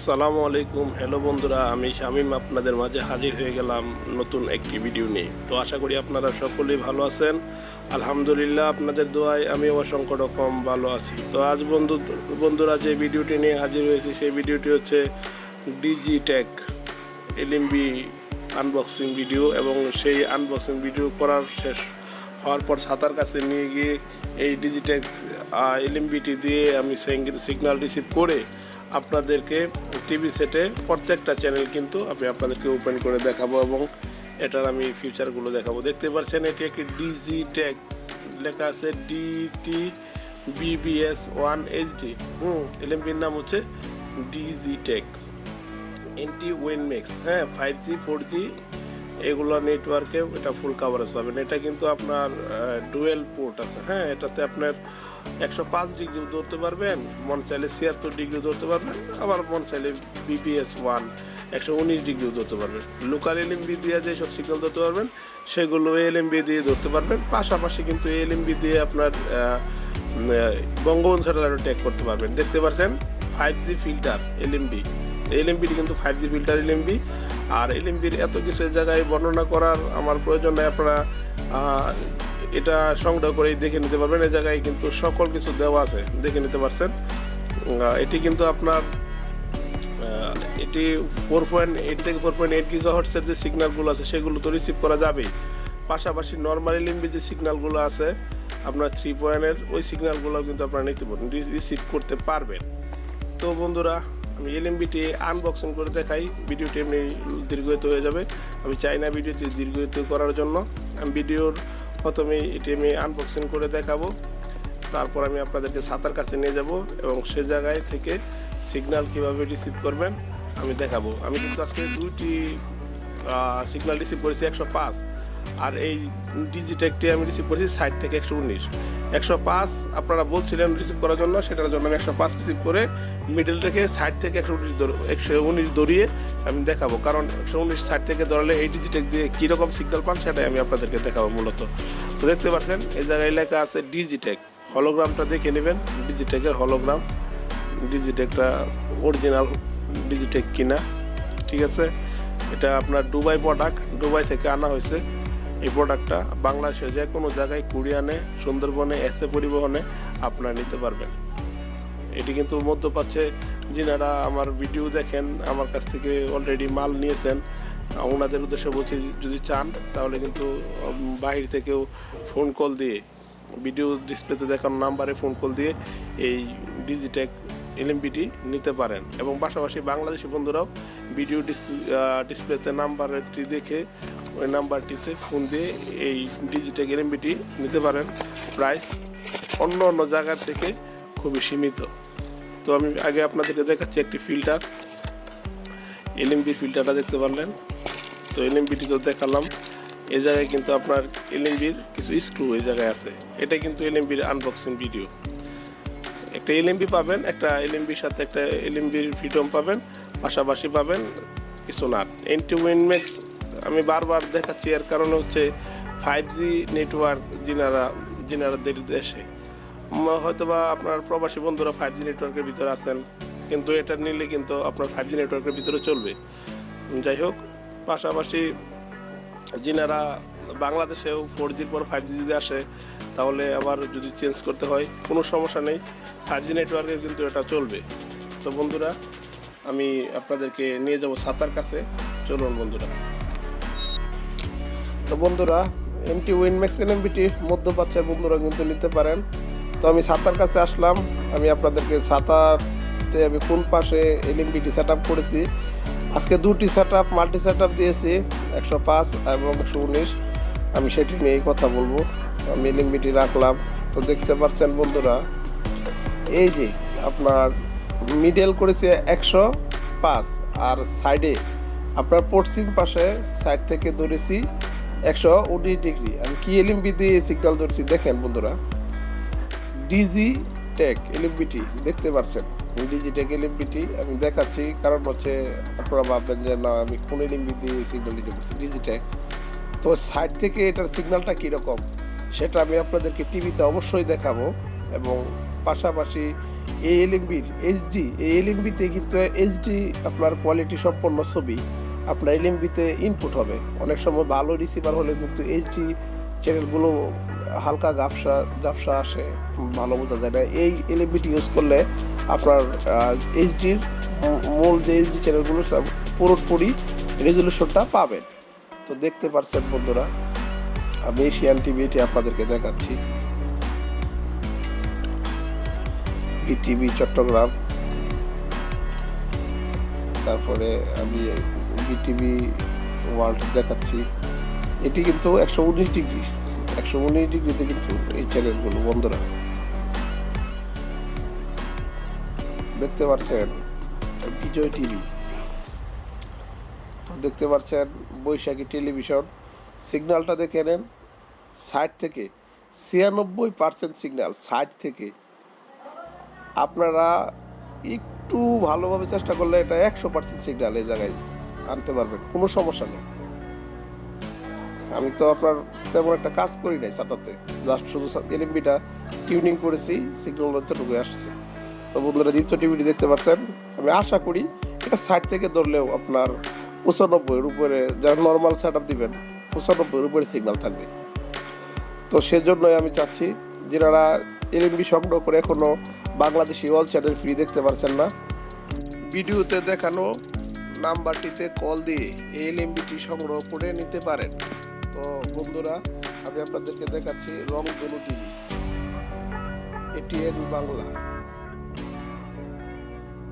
আসসালামু আলাইকুম। হ্যালো বন্ধুরা, আমি শামিম আপনাদের মাঝে হাজির হয়ে গেলাম নতুন একটি ভিডিও নিয়ে। তো আশা করি আপনারা সকলেই ভালো আছেন। আলহামদুলিল্লাহ, আপনাদের দোয়ায় আমি অসংখ্য রকম ভালো আছি। তো আজ বন্ধুরা যে ভিডিওটি নিয়ে হাজির হয়েছি সেই ভিডিওটি হচ্ছে DGtech LNB আনবক্সিং ভিডিও, এবং সেই আনবক্সিং ভিডিও করার শেষ হওয়ার পর ছাতার কাছে নিয়ে গিয়ে এই DGtech LNBটি দিয়ে আমি সিগন্যাল রিসিভ করে আপনাদেরকে টিভি সেটে প্রত্যেকটা চ্যানেল কিন্তু আমি আপনাদেরকে ওপেন করে দেখাবো এবং এটার আমি ফিচারগুলো দেখাবো। দেখতে পাচ্ছেন এটি একটি DGtech লেখা আছে DTBBS1HD। LNBর নাম হচ্ছে DGtech anti Winmax. 5G 4G এগুলো নেটওয়ার্কে এটা ফুল কাভারেজ পাবেন। এটা কিন্তু আপনার ডুয়েল পোর্ট আছে। এটাতে আপনার 105 ডিগ্রি ধরতে পারবেন, মন চাইলে 76 ডিগ্রি ধরতে পারবেন, আবার মন চাইলে BBS1 119 ডিগ্রিও ধরতে পারবেন। লোকাল LNB দিয়ে যেসব সিগন্যাল ধরতে পারবেন সেগুলো LNB দিয়ে ধরতে পারবেন। পাশাপাশি কিন্তু LNB দিয়ে আপনার বঙ্গবন্ধু স্যাটেলাইটও ট্যাগ করতে পারবেন। দেখতে পাচ্ছেন 5G ফিল্টার LNBটি কিন্তু 5G ফিল্টার LNB। আর LNBর এত কিছু জায়গায় বর্ণনা করার আমার প্রয়োজন নেই, আপনারা এটা সংগ্রহ করে দেখে নিতে পারবেন। এই জায়গায় কিন্তু সকল কিছু দেওয়া আছে, দেখে নিতে পারছেন। এটি কিন্তু আপনার এটি 4.8 থেকে 4.8 গিগাহার্টজের যে সিগন্যালগুলো আছে সেগুলো তো রিসিভ করা যাবেই। পাশাপাশি নর্মাল LNB যে সিগন্যালগুলো আছে আপনার 3.0-এর ওই সিগন্যালগুলো কিন্তু আপনারা নিতে পারবেন, রিসিভ করতে পারবেন। তো বন্ধুরা, আমি LNBটি আনবক্সিং করে দেখাই। ভিডিওটি এমনি দীর্ঘায়িত হয়ে যাবে, আমি চাই না ভিডিওটি দীর্ঘায়িত করার জন্য। আমি ভিডিওর প্রথমেই এটি আমি আনবক্সিং করে দেখাবো, তারপর আমি আপনাদেরকে ছাতার কাছে নিয়ে যাব এবং সে জায়গায় থেকে সিগন্যাল কীভাবে রিসিভ করবেন আমি দেখাবো। আমি কিন্তু আজকে দুইটি সিগন্যাল রিসিভ করেছি 105, আর এই DGtechটি আমি রিসিভ করেছি 60 থেকে 119। 105 আপনারা বলছিলেন রিসিভ করার জন্য, সেটার জন্য আমি 105 রিসিভ করে মিডল থেকে 60 থেকে 119 দৌড়িয়ে আমি দেখাবো। কারণ 119 60 থেকে ধরলে এই DGtech দিয়ে কীরকম সিগন্যাল পান সেটাই আমি আপনাদেরকে দেখাবো মূলত। তো দেখতে পাচ্ছেন এই জায়গায় লেখা আছে DGtech, হলোগ্রামটা দেখে নেবেন। DGtechের হলোগ্রাম, DGtechটা অরিজিনাল DGtech কিনা, ঠিক আছে। এটা আপনার দুবাই প্রোডাক্ট, দুবাই থেকে আনা হয়েছে। এই প্রোডাক্টটা বাংলাদেশের যে কোনো জায়গায় কুরিয়ানে, সুন্দরবনে, এসে পরিবহনে আপনারা নিতে পারবেন। এটি কিন্তু মধ্যপ্রাচ্যে যিনারা আমার ভিডিও দেখেন, আমার কাছ থেকে অলরেডি মাল নিয়েছেন, ওনাদের উদ্দেশ্যে বলছি যদি চান তাহলে কিন্তু বাহির থেকেও ফোন কল দিয়ে, ভিডিও ডিসপ্লেতে দেখানো নাম্বারে ফোন কল দিয়ে এই DGtech LNBটি নিতে পারেন। এবং পাশাপাশি বাংলাদেশি বন্ধুরাও ভিডিও ডিসপ্লেতে নাম্বারটি দেখে ওই নাম্বারটিতে ফোন দিয়ে এই DGtech LNBটি নিতে পারেন। প্রাইস অন্য জায়গার থেকে খুবই সীমিত। তো আমি আগে আপনাদেরকে দেখাচ্ছি একটি ফিল্টার, LNB ফিল্টারটা দেখতে পারলেন। তো LNBটি তো দেখালাম। এই জায়গায় কিন্তু আপনার LNBর কিছু স্ক্রু এই জায়গায় আছে। এটা কিন্তু LNBর আনবক্সিং ভিডিও। একটা LNB পাবেন, একটা LNBর সাথে একটা LNBর ফিটম পাবেন, পাশাপাশি পাবেন কিছু নাট। এন্টি উইনম্যাক্স আমি বারবার দেখাচ্ছি, এর কারণে হচ্ছে 5G নেটওয়ার্ক যিনারা দেশে, হয়তোবা আপনার প্রবাসী বন্ধুরা 5G নেটওয়ার্কের ভিতরে আছেন, কিন্তু এটা নিলে কিন্তু আপনার 5G নেটওয়ার্কের ভিতরে চলবে। যাই হোক, পাশাপাশি যিনারা বাংলাদেশেও 4Gর পর 5G যদি আসে তাহলে আবার যদি চেঞ্জ করতে হয় কোনো সমস্যা নেই, 5G নেটওয়ার্কের কিন্তু এটা চলবে। তো বন্ধুরা, আমি আপনাদেরকে নিয়ে যাব ছাতার কাছে, চলুন বন্ধুরা। তো বন্ধুরা, এন্টি উইনম্যাক্স LNBটি মধ্যপ্রাচ্যের বন্ধুরা কিন্তু নিতে পারেন। তো আমি ছাতার কাছে আসলাম, আমি আপনাদেরকে ছাতাতে আমি কোন পাশে LNBটি সেট আপ করেছি। আজকে দুটি মাল্টি সেট আপ দিয়েছি, 105 এবং 119। আমি সেটি নিয়েই কথা বলবো। আমি LNBটি রাখলাম। তো দেখতে পাচ্ছেন বন্ধুরা, এই যে আপনার মিডল করেছি 105, আর সাইডে আপনার পশ্চিম পাশে সাইড থেকে ধরেছি 119 ডিগ্রি। আমি কি LNB দিয়ে সিগন্যাল ধরছি দেখেন বন্ধুরা, DGtech LNBটি দেখতে পাচ্ছেন। DGtech LNBটি আমি দেখাচ্ছি, কারণ হচ্ছে আপনারা ভাববেন যে না আমি কোন LNB দিয়ে সিগন্যাল দিতে পারছি। DGtech তো সাইড থেকে এটার সিগন্যালটা কীরকম সেটা আমি আপনাদেরকে টিভিতে অবশ্যই দেখাবো, এবং পাশাপাশি এই এলএমবির এইচডি, এই এলএমবিতে কিন্তু এইচডি আপনার কোয়ালিটি সম্পন্ন ছবি আপনার এলএমবিতে ইনপুট হবে। অনেক সময় ভালো রিসিভার হলে কিন্তু এইচডি চ্যানেলগুলো হালকা ঝাপসা আসে, ভালো বোঝা যায় না। এই এলএমবিটি ইউজ করলে আপনার এইচডির মূল যে এইচডি চ্যানেলগুলো পুরোপুরি রেজলিউশনটা পাবেন। তো দেখতে পাচ্ছেন বন্ধুরা, আমি এশিয়ান টিভিটি আপনাদেরকে দেখাচ্ছি, বিটিভি চট্টগ্রাম, তারপরে আমি বিটিভি ওয়ার্ল্ড দেখাচ্ছি। এটি কিন্তু 119 ডিগ্রিতে কিন্তু এই চ্যানেলগুলো বন্ধুরা দেখতে পাচ্ছেন। বিজয় টিভি, তো দেখতে পাচ্ছেন বৈশাখী টেলিভিশন। সিগন্যালটা দেখে নেন, 60 থেকে 96% সিগন্যাল, 60 থেকে। আপনারা একটু ভালোভাবে চেষ্টা করলে এটা 100% সিগন্যাল এই জায়গায় আনতে পারবেন, কোনো সমস্যা নেই। আমি তো আপনার তেমন একটা কাজ করি নাই সাতাতে, জাস্ট শুধু এলএমবিটা টিউনিং করেছি, সিগন্যাল এতটুকু আসছে। তো বন্ধুরা দীপ্ত টিভিটি দেখতে পাচ্ছেন। আমি আশা করি এটা 60 থেকে ধরলেও আপনার 95-এর উপরে, যারা নর্মাল সেট আপ দিবেন 95-এর উপরে সিগন্যাল থাকবে। তো সেজন্যই আমি চাচ্ছি যারা এলএমবি সংগ্রহ করে এখনও বাংলাদেশি অল চ্যানেল ফ্রি দেখতে পারছেন না, ভিডিওতে দেখানো নাম্বারটিতে কল দিয়ে এই এলএমবিটি সংগ্রহ করে নিতে পারেন। তো বন্ধুরা আমি আপনাদেরকে দেখাচ্ছি রংধনু টিভি, এটিএন বাংলা,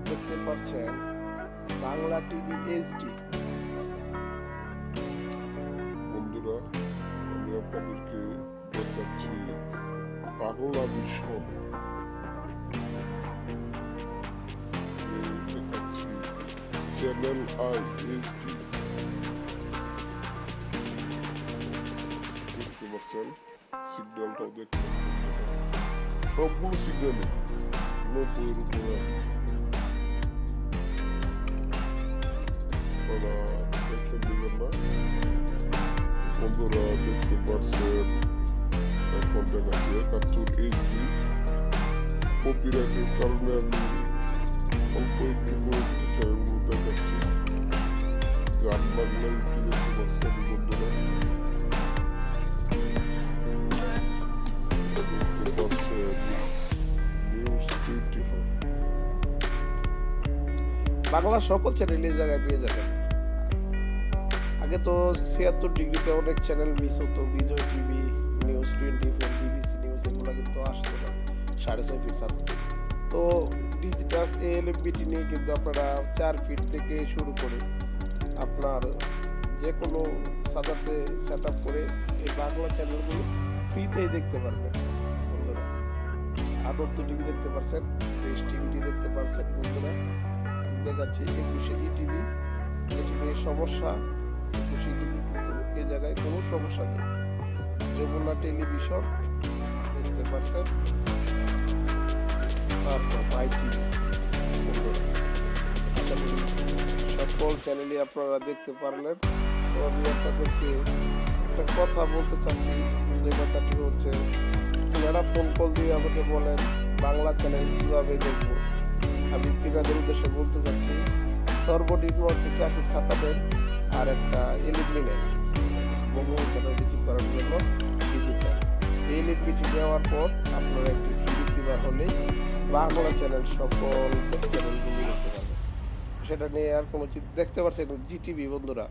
দেখতে পাচ্ছেন বাংলা টিভি এইচডি। বন্ধুরা আমি আপনাদেরকে দেখাচ্ছি বাংলা মিশন, দেখাচ্ছি চ্যানেল আই এইচডি। দেখতে পাচ্ছেন সিগন্যালটাও দেখতে পাচ্ছেন, সবগুলো সিগন্যালে 90-এর উপরে আছে। টেনশন দিবেন না বন্ধুরা, দেখতে পাচ্ছেন এখন দেখাচ্ছি 71 এইচডি। কপিরাইটের কারণে আমি অল্প একটু করে চ্যানেলগুলো দেখাচ্ছি। গান বাংলা একটু দেখতে পাচ্ছেন বন্ধুরা, দেখতে পাচ্ছেন নিউজ 24। বাংলা সকল চ্যানেল এই জায়গায় পেয়ে যাবেন। আগে তো 76 ডিগ্রিতে অনেক চ্যানেল মিস হতো, বিজয় টিভি, নিউজ 24, বিবিসি নিউজ, এগুলো কিন্তু আসতো না 6.5 ফিট সাথে। তো ডিজিটাল এলএমবিটি নিয়ে কিন্তু আপনারা 4 ফিট থেকে শুরু করে আপনার যে কোনো সাদাতে সেট আপ করে এই বাংলা চ্যানেলগুলো ফ্রিতেই দেখতে পারবেন বন্ধুরা। আনন্দ টিভি দেখতে পারছেন, দেশ টিভিটি দেখতে পারছেন বন্ধুরা। আমি দেখাচ্ছি 21 টিভি, যেটি নিয়ে সমস্যা, 21 টিভি কিন্তু এই জায়গায় কোনো সমস্যা নেই। যমুনা টেলিভিশন দেখতে পারছেন, তারপর IPTV। আশা করি সকল চ্যানেলই আপনারা দেখতে পারলেন। তো আমি আপনাদেরকে একটা কথা বলতে চাচ্ছি, যে কথাটি হচ্ছে যারা ফোন কল দিয়ে আমাকে বলেন বাংলা চ্যানেল কীভাবে দেখবো, আমি তিনাদের উদ্দেশ্যে বলতে চাচ্ছি সর্বনিম্ন একটি ট্রাফিক ছাতাবেন আর একটা এলএমবি নেন মোবাইল চ্যানেল রিসিভ করার জন্য ডিজিটাল। এই এলএমবিটি নেওয়ার পর আপনারা একটি ফ্রি রিসিভার হলেই বাংলা চ্যানেল সকল চ্যানেলগুলি দেখতে পারবেন। সেটা নিয়ে আর কোনো দেখতে পাচ্ছেন জিটিভি বন্ধুরা,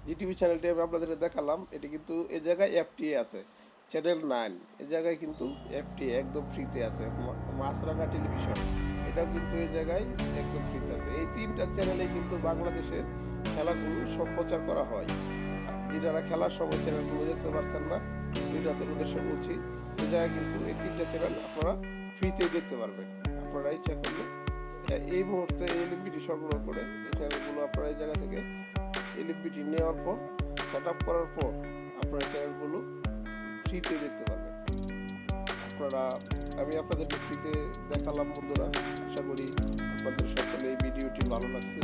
জিটিভি চ্যানেলটি আমি আপনাদের দেখালাম। এটি কিন্তু এই জায়গায় এফটিএ আছে, চ্যানেল 9 এই জায়গায় কিন্তু এফটিএ একদম ফ্রিতে আছে। মাছরাঙা টেলিভিশন এটাও কিন্তু এই জায়গায় একদম ফ্রিতে আছে। এই 3টা চ্যানেলে কিন্তু বাংলাদেশের খেলাগুলো সম্প্রচার করা হয়। যারা খেলার সময় চ্যানেলগুলো দেখতে পারছেন না, তাদের উদ্দেশ্যে বলছি, এই জায়গায় কিন্তু এই 3টা চ্যানেল আপনারা ফ্রিতে দেখতে পারবেন। আপনারা ইচ্ছা করলে এই মুহূর্তে এলএমবিটি সংগ্রহ করে এই চ্যানেলগুলো আপনারা এই জায়গা থেকে এলএমবিটি নেওয়ার পর সেট আপ করার পর আপনারা চ্যানেলগুলো ফ্রিতে দেখতে পারবেন। আমি আপনাদেরকে ফ্রিতে দেখালাম বন্ধুরা। আশা করি আপনাদের সকলে এই ভিডিওটি ভালো লাগছে।